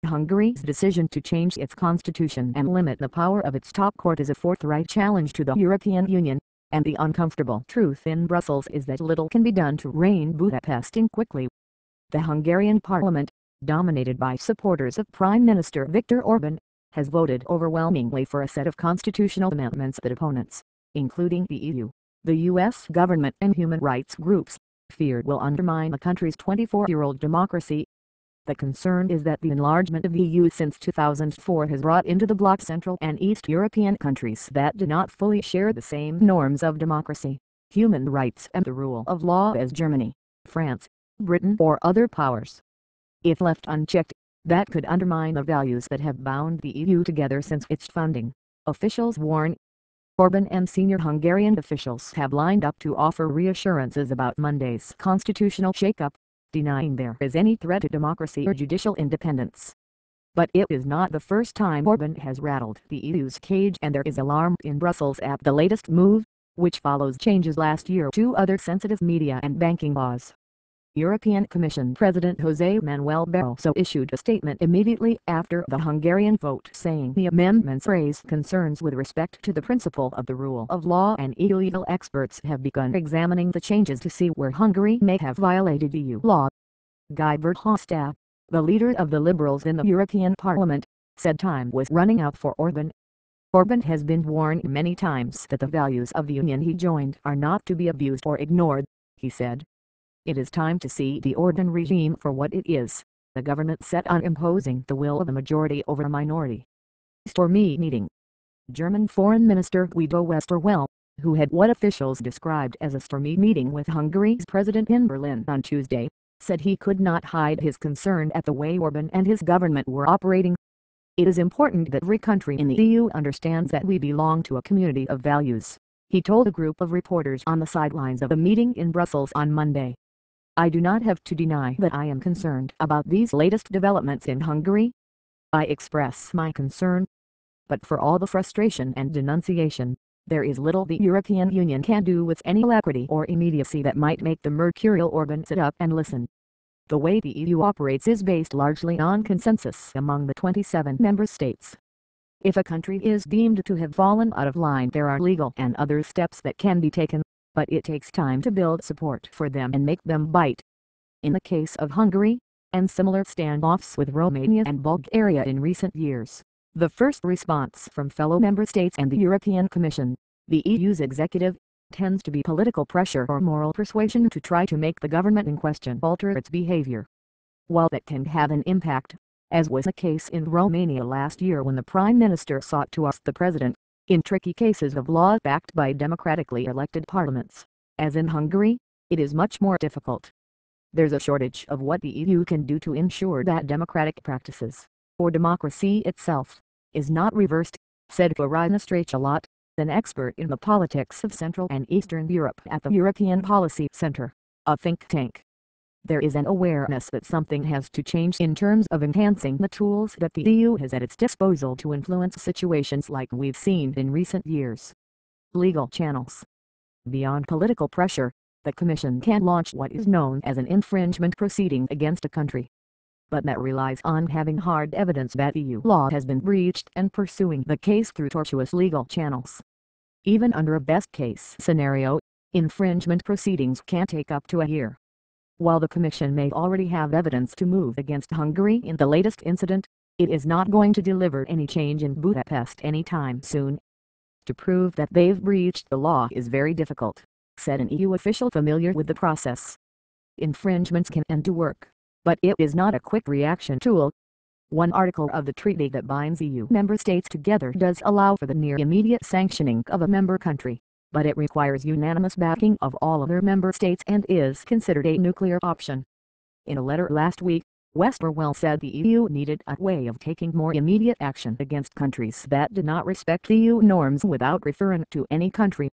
Hungary's decision to change its constitution and limit the power of its top court is a forthright challenge to the European Union, and the uncomfortable truth in Brussels is that little can be done to rein Budapest in quickly. The Hungarian parliament, dominated by supporters of Prime Minister Viktor Orban, has voted overwhelmingly for a set of constitutional amendments that opponents, including the EU, the US government and human rights groups, feared will undermine the country's 24-year-old democracy. The concern is that the enlargement of the EU since 2004 has brought into the bloc Central and East European countries that do not fully share the same norms of democracy, human rights and the rule of law as Germany, France, Britain or other powers. If left unchecked, that could undermine the values that have bound the EU together since its founding, officials warn. Orban and senior Hungarian officials have lined up to offer reassurances about Monday's constitutional shakeup, denying there is any threat to democracy or judicial independence. But it is not the first time Orban has rattled the EU's cage, and there is alarm in Brussels at the latest move, which follows changes last year to other sensitive media and banking laws. European Commission President José Manuel Barroso issued a statement immediately after the Hungarian vote saying the amendments raise concerns with respect to the principle of the rule of law, and EU legal experts have begun examining the changes to see where Hungary may have violated EU law. Guy Verhofstadt, the leader of the Liberals in the European Parliament, said time was running out for Orban. Orban has been warned many times that the values of the union he joined are not to be abused or ignored, he said. It is time to see the Orban regime for what it is, a government set on imposing the will of a majority over a minority. Stormy meeting. German Foreign Minister Guido Westerwelle, who had what officials described as a stormy meeting with Hungary's president in Berlin on Tuesday, said he could not hide his concern at the way Orban and his government were operating. It is important that every country in the EU understands that we belong to a community of values, he told a group of reporters on the sidelines of a meeting in Brussels on Monday. I do not have to deny that I am concerned about these latest developments in Hungary. I express my concern. But for all the frustration and denunciation, there is little the European Union can do with any alacrity or immediacy that might make the mercurial Orban sit up and listen. The way the EU operates is based largely on consensus among the 27 member states. If a country is deemed to have fallen out of line, there are legal and other steps that can be taken, but it takes time to build support for them and make them bite. In the case of Hungary, and similar standoffs with Romania and Bulgaria in recent years, the first response from fellow member states and the European Commission, the EU's executive, tends to be political pressure or moral persuasion to try to make the government in question alter its behavior. While that can have an impact, as was the case in Romania last year when the Prime Minister sought to oust the president, in tricky cases of law backed by democratically elected parliaments, as in Hungary, it is much more difficult. There's a shortage of what the EU can do to ensure that democratic practices, or democracy itself, is not reversed, said Florina Strachalot, an expert in the politics of Central and Eastern Europe at the European Policy Center, a think tank. There is an awareness that something has to change in terms of enhancing the tools that the EU has at its disposal to influence situations like we've seen in recent years. Legal channels. Beyond political pressure, the Commission can launch what is known as an infringement proceeding against a country. But that relies on having hard evidence that EU law has been breached and pursuing the case through tortuous legal channels. Even under a best-case scenario, infringement proceedings can take up to a year. While the Commission may already have evidence to move against Hungary in the latest incident, it is not going to deliver any change in Budapest anytime soon. To prove that they've breached the law is very difficult, said an EU official familiar with the process. Infringements can end to work, but it is not a quick reaction tool. One article of the treaty that binds EU member states together does allow for the near immediate sanctioning of a member country, but it requires unanimous backing of all other member states and is considered a nuclear option. In a letter last week, Westerwelle said the EU needed a way of taking more immediate action against countries that did not respect EU norms without referring to any country.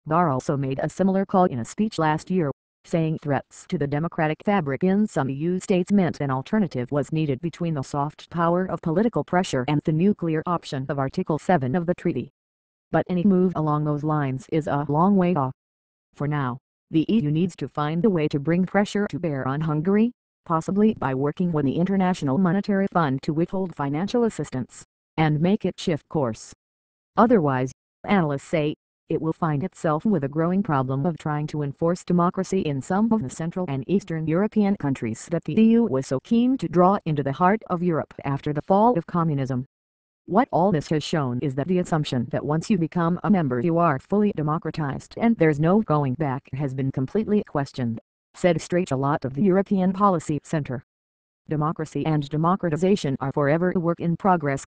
Barr also made a similar call in a speech last year, saying threats to the democratic fabric in some EU states meant an alternative was needed between the soft power of political pressure and the nuclear option of Article 7 of the treaty. But any move along those lines is a long way off. For now, the EU needs to find a way to bring pressure to bear on Hungary, possibly by working with the International Monetary Fund to withhold financial assistance, and make it shift course. Otherwise, analysts say, it will find itself with a growing problem of trying to enforce democracy in some of the Central and Eastern European countries that the EU was so keen to draw into the heart of Europe after the fall of communism. What all this has shown is that the assumption that once you become a member you are fully democratized and there's no going back has been completely questioned, said Strachalot of the European Policy Center. Democracy and democratization are forever a work in progress,